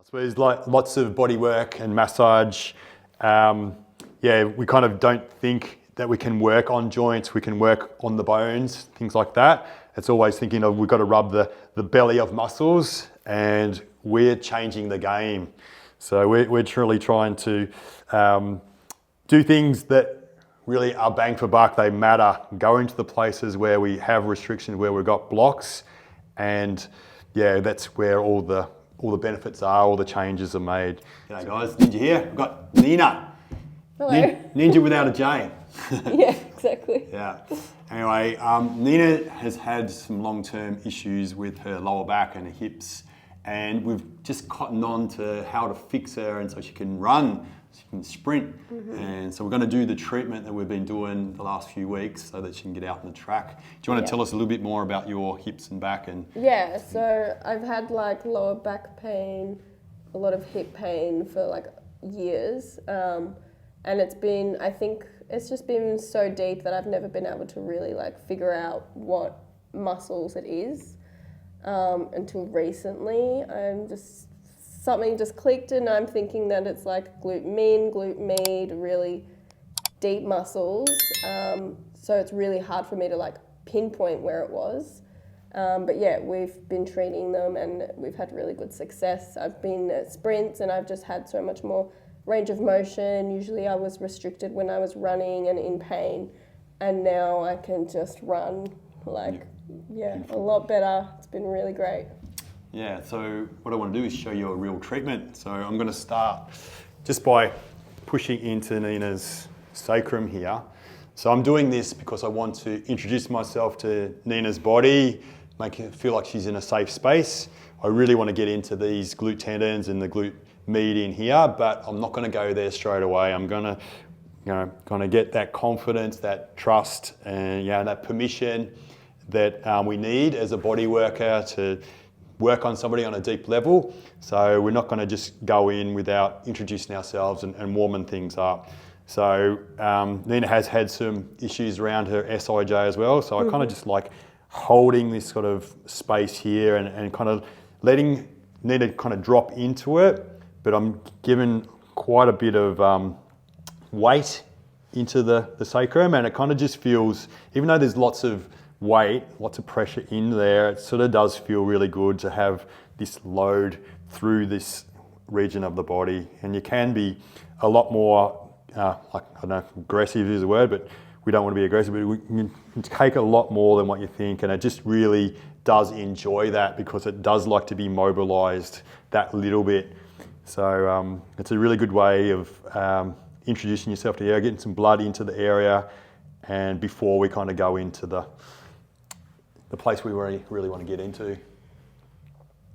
I suppose like lots of body work and massage. We kind of don't think that we can work on joints, we can work on the bones, things like that. It's always thinking of we've got to rub the belly of muscles, and we're changing the game. So we're truly trying to do things that really are bang for buck, they matter, go into the places where we have restrictions, where we've got blocks, and that's where all the benefits are, all the changes are made. G'day guys, Ninja here. We've got Nina. Hello. Ninja without a J. Yeah, exactly. Yeah. Anyway, Nina has had some long-term issues with her lower back and her hips, and we've just cottoned on to how to fix her, and so she can run, she can sprint. And so we're going to do the treatment that we've been doing the last few weeks so that she can get out on the track. Do you want to tell us a little bit more about your hips and back? Yeah, so I've had like lower back pain, a lot of hip pain for like years. And I think it's just been so deep that I've never been able to really like figure out what muscles it is until recently. Something just clicked, and I'm thinking that it's like glute min, glute med, really deep muscles. So it's really hard for me to like pinpoint where it was. But yeah, we've been treating them and we've had really good success. I've been at sprints and I've just had so much more range of motion. Usually I was restricted when I was running and in pain, and now I can just run like, a lot better. It's been really great. Yeah, so what I want to do is show you a real treatment. So I'm going to start just by pushing into Nina's sacrum here. So I'm doing this because I want to introduce myself to Nina's body, make her feel like she's in a safe space. I really want to get into these glute tendons and the glute med in here, but I'm not going to go there straight away. I'm going to get that confidence, that trust, and that permission that we need as a body worker to work on somebody on a deep level. So we're not going to just go in without introducing ourselves and warming things up. So Nina has had some issues around her SIJ as well. So I kind of just like holding this sort of space here and kind of letting Nina kind of drop into it. But I'm giving quite a bit of weight into the sacrum, and it kind of just feels, even though there's lots of weight, lots of pressure in there, it sort of does feel really good to have this load through this region of the body. And you can be a lot more, I don't know if aggressive is the word, but we don't want to be aggressive, but we can take a lot more than what you think, and it just really does enjoy that because it does like to be mobilized that little bit. So it's a really good way of introducing yourself to the area, getting some blood into the area, and before we kind of go into the place we really want to get into.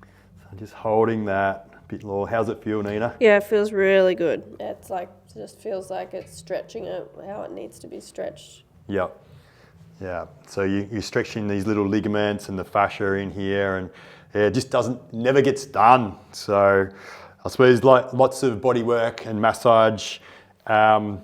So just holding that a bit more. How's it feel, Nina? Yeah, it feels really good. It's like, it just feels like it's stretching it how it needs to be stretched. Yep. Yeah. So you're stretching these little ligaments and the fascia in here, and it just never gets done. So I suppose like lots of body work and massage, we kind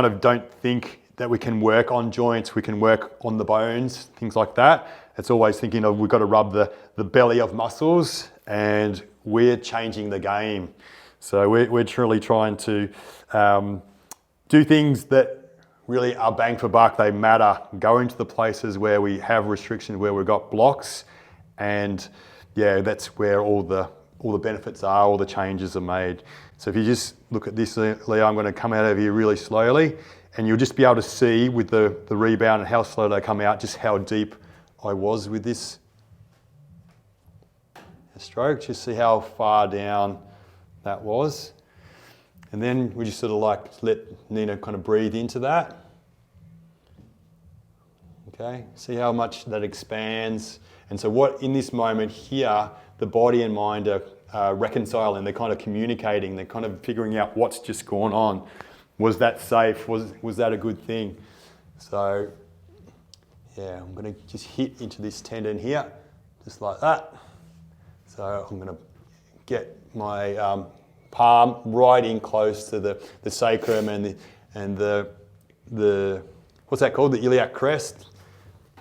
of don't think that we can work on joints, we can work on the bones, things like that. It's always thinking of we've got to rub the belly of muscles, and we're changing the game. So we're truly trying to do things that really are bang for buck, they matter, go into the places where we have restrictions, where we've got blocks, and that's where all the benefits are, all the changes are made. So if you just look at this, Leo, I'm going to come out of here really slowly, and you'll just be able to see with the rebound and how slow they come out, just how deep I was with this stroke. Just see how far down that was. And then we just sort of like let Nina kind of breathe into that. Okay, see how much that expands. And so what in this moment here, the body and mind are reconciling, they're kind of communicating, they're kind of figuring out what's just gone on. Was that safe? Was that a good thing? So, I'm going to just hit into this tendon here, just like that. So I'm going to get my palm right in close to the sacrum and the what's that called? The iliac crest?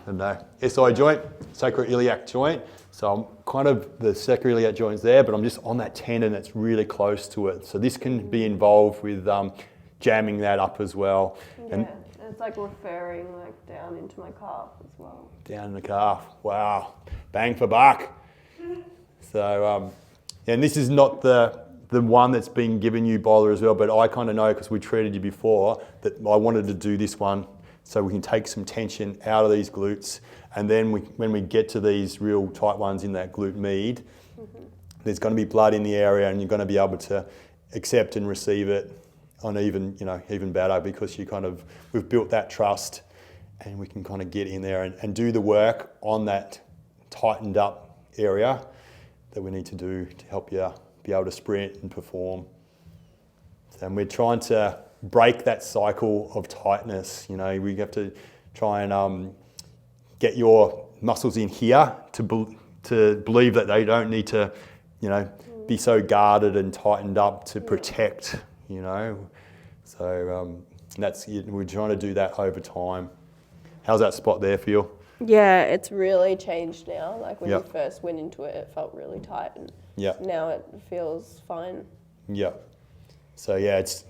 I don't know. SI joint, sacroiliac joint. So So I'm kind of, the sacroiliac joint's there, but I'm just on that tendon that's really close to it. So this can be involved with jamming that up as well. Yeah, and it's like referring like down into my calf as well. Down in the calf. Wow. Bang for buck. So, and this is not the one that's been given you, Bowler, as well, but I kind of know because we treated you before that I wanted to do this one so we can take some tension out of these glutes. And then when we get to these real tight ones in that glute med, there's going to be blood in the area and you're going to be able to accept and receive it on even better because we've built that trust and we can kind of get in there and do the work on that tightened up area that we need to do to help you be able to sprint and perform. And we're trying to break that cycle of tightness. We have to try and get your muscles in here to believe that they don't need to, be so guarded and tightened up to protect, So we're trying to do that over time. How's that spot there feel? Yeah, it's really changed now. Like when Yep. you first went into it, it felt really tight, and Yep. now it feels fine. Yeah. So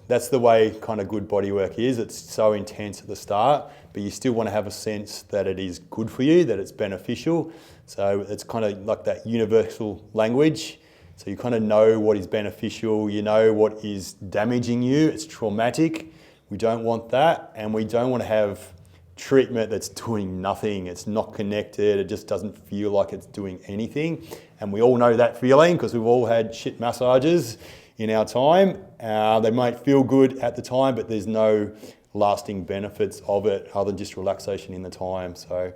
that's the way kind of good body work is. It's so intense at the start, but you still want to have a sense that it is good for you, that it's beneficial. So it's kind of like that universal language. So you kind of know what is beneficial, you know what is damaging you, it's traumatic. We don't want that, and we don't want to have treatment that's doing nothing. It's not connected, it just doesn't feel like it's doing anything. And we all know that feeling because we've all had shit massages in our time. They might feel good at the time, but there's no lasting benefits of it other than just relaxation in the time. So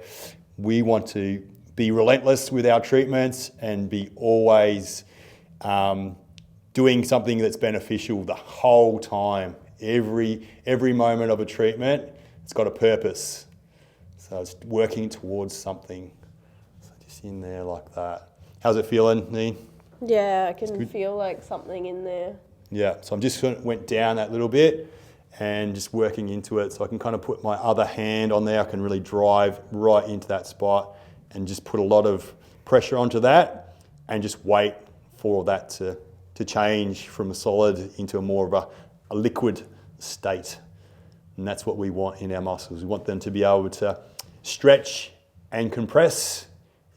we want to be relentless with our treatments and be always doing something that's beneficial the whole time. Every moment of a treatment, it's got a purpose. So it's working towards something. So just in there like that. How's it feeling, Neen? Yeah, I can feel like something in there. Yeah, so I'm just went down that little bit and just working into it. So I can kind of put my other hand on there. I can really drive right into that spot and just put a lot of pressure onto that and just wait for that to change from a solid into a more of a liquid state. And that's what we want in our muscles. We want them to be able to stretch and compress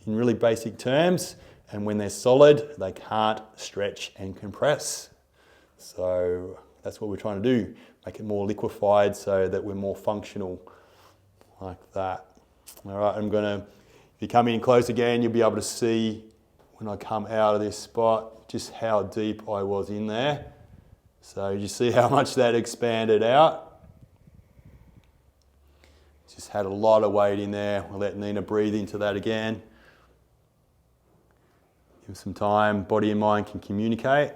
in really basic terms. And when they're solid, they can't stretch and compress. So that's what we're trying to do. Make it more liquefied so that we're more functional like that. All right, if you come in close again, you'll be able to see when I come out of this spot just how deep I was in there. So you see how much that expanded out. Just had a lot of weight in there. We'll let Nina breathe into that again. Give some time, body and mind can communicate.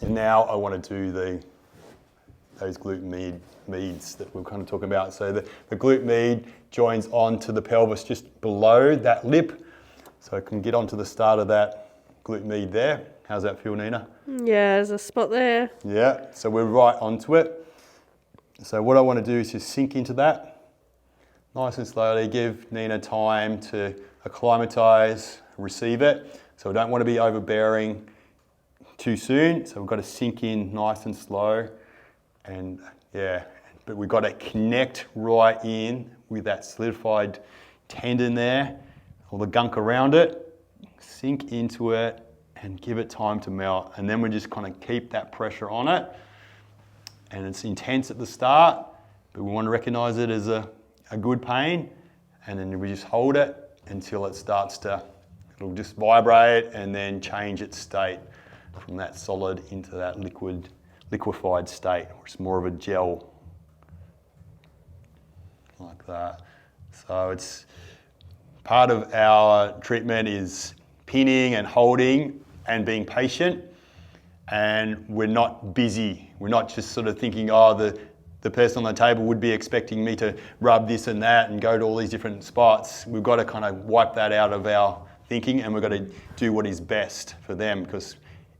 And now I want to do those glute meds that we're kind of talking about. So the glute med joins onto the pelvis just below that lip. So I can get onto the start of that glute med there. How's that feel, Nina? Yeah, there's a spot there. Yeah, so we're right onto it. So what I want to do is just sink into that. Nice and slowly, give Nina time to acclimatise, receive it. So we don't want to be overbearing too soon. So we've got to sink in nice and slow. And but we've got to connect right in with that solidified tendon there, all the gunk around it, sink into it and give it time to melt. And then we just kind of keep that pressure on it. And it's intense at the start, but we want to recognize it as a good pain. And then we just hold it until it starts to, it'll just vibrate and then change its state from that solid into that liquefied state, or it's more of a gel, like that. So it's part of our treatment is pinning and holding and being patient. And we're not busy. We're not just sort of thinking, the person on the table would be expecting me to rub this and that and go to all these different spots. We've got to kind of wipe that out of our thinking, and we've got to do what is best for them, because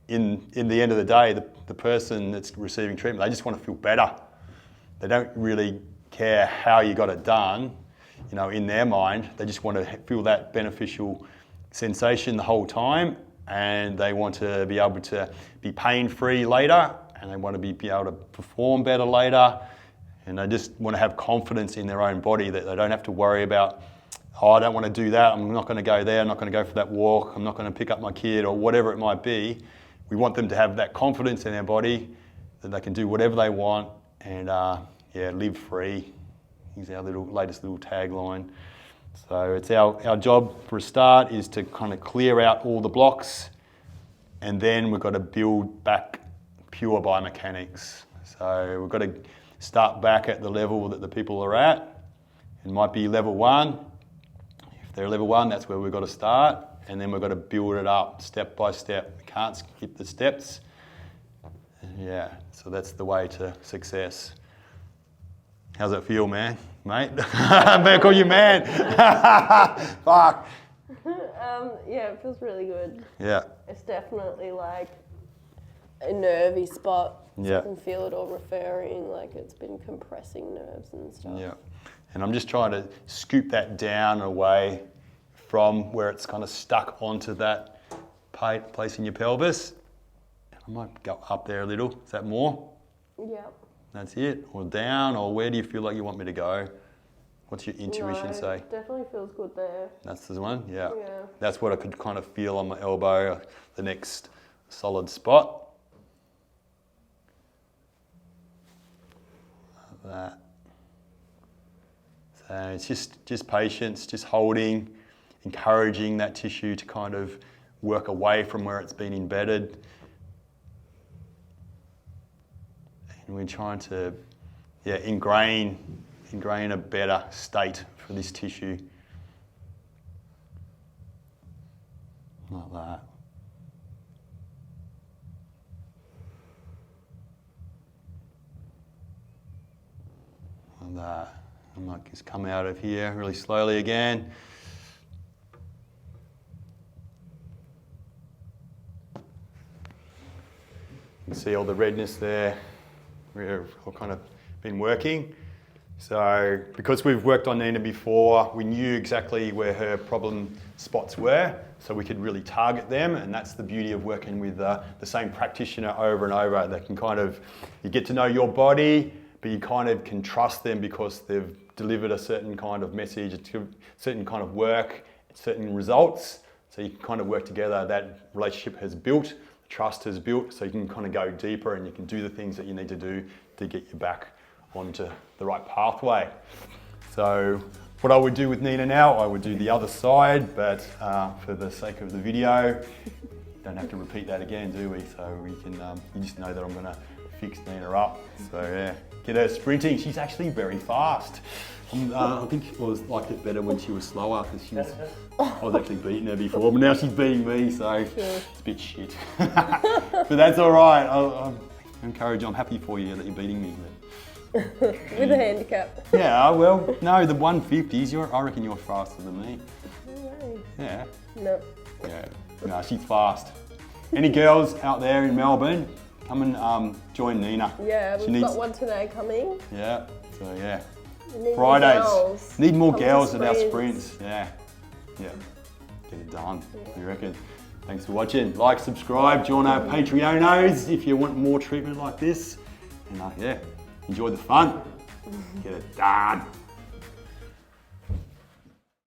in the end of the day, the person that's receiving treatment, they just want to feel better. They don't really care how you got it done. in their mind, they just want to feel that beneficial sensation the whole time, and they want to be able to be pain-free later, and they want to be able to perform better later, and they just want to have confidence in their own body that they don't have to worry about, oh, I don't want to do that, I'm not going to go there, I'm not going to go for that walk, I'm not going to pick up my kid, or whatever it might be. We want them to have that confidence in their body that they can do whatever they want and live free. Here's our latest little tagline. So it's our job for a start is to kind of clear out all the blocks, and then we've got to build back pure biomechanics. So we've got to start back at the level that the people are at. It might be level 1. If they're level 1, that's where we've got to start, and then we've got to build it up step by step. We can't skip the steps. Yeah, so that's the way to success. How's it feel, man? Mate? I'm going to call you man. Fuck. Yeah, it feels really good. Yeah. It's definitely like a nervy spot. So Yeah. I can feel it all referring, like it's been compressing nerves and stuff. Yeah. And I'm just trying to scoop that down away from where it's kind of stuck onto that place in your pelvis. I might go up there a little. Is that more? Yeah. That's it? Or down? Or where do you feel like you want me to go? What's your intuition say? It definitely feels good there. That's the one? Yeah. Yeah. That's what I could kind of feel on my elbow, the next solid spot. Like that. So it's just patience, just holding, encouraging that tissue to kind of work away from where it's been embedded. And we're trying to ingrain a better state for this tissue. Like that. Like that. I might just come out of here really slowly again. You can see all the redness there. We've all kind of been working. So because we've worked on Nina before, we knew exactly where her problem spots were, so we could really target them, and that's the beauty of working with the same practitioner over and over. They can you get to know your body, but you kind of can trust them because they've delivered a certain kind of message, a certain kind of work, certain results. So you can kind of work together. That relationship has built, trust has built, so you can kind of go deeper and you can do the things that you need to do to get you back onto the right pathway. So what I would do with Nina now, I would do the other side, but for the sake of the video, don't have to repeat that again, do we? So we can, you just know that I'm gonna fix Nina up. So yeah, get her sprinting. She's actually very fast. I think I liked it better when she was slower because I was actually beating her before, but now she's beating me, so it's a bit shit. But that's all right. I'm happy for you that you're beating me. With a handicap. Yeah, well, no, the 150s, I reckon you're faster than me. No way. Yeah. No. Yeah, no, she's fast. Any girls out there in Melbourne, come and join Nina. Yeah, we've got one today coming. Yeah, so yeah. Need Fridays. More girls. Need more Come girls to at our sprints. Yeah. Yeah. Get it done. You reckon? Thanks for watching. Like, subscribe, join our Patreonos if you want more treatment like this. And yeah, enjoy the fun. Get it done.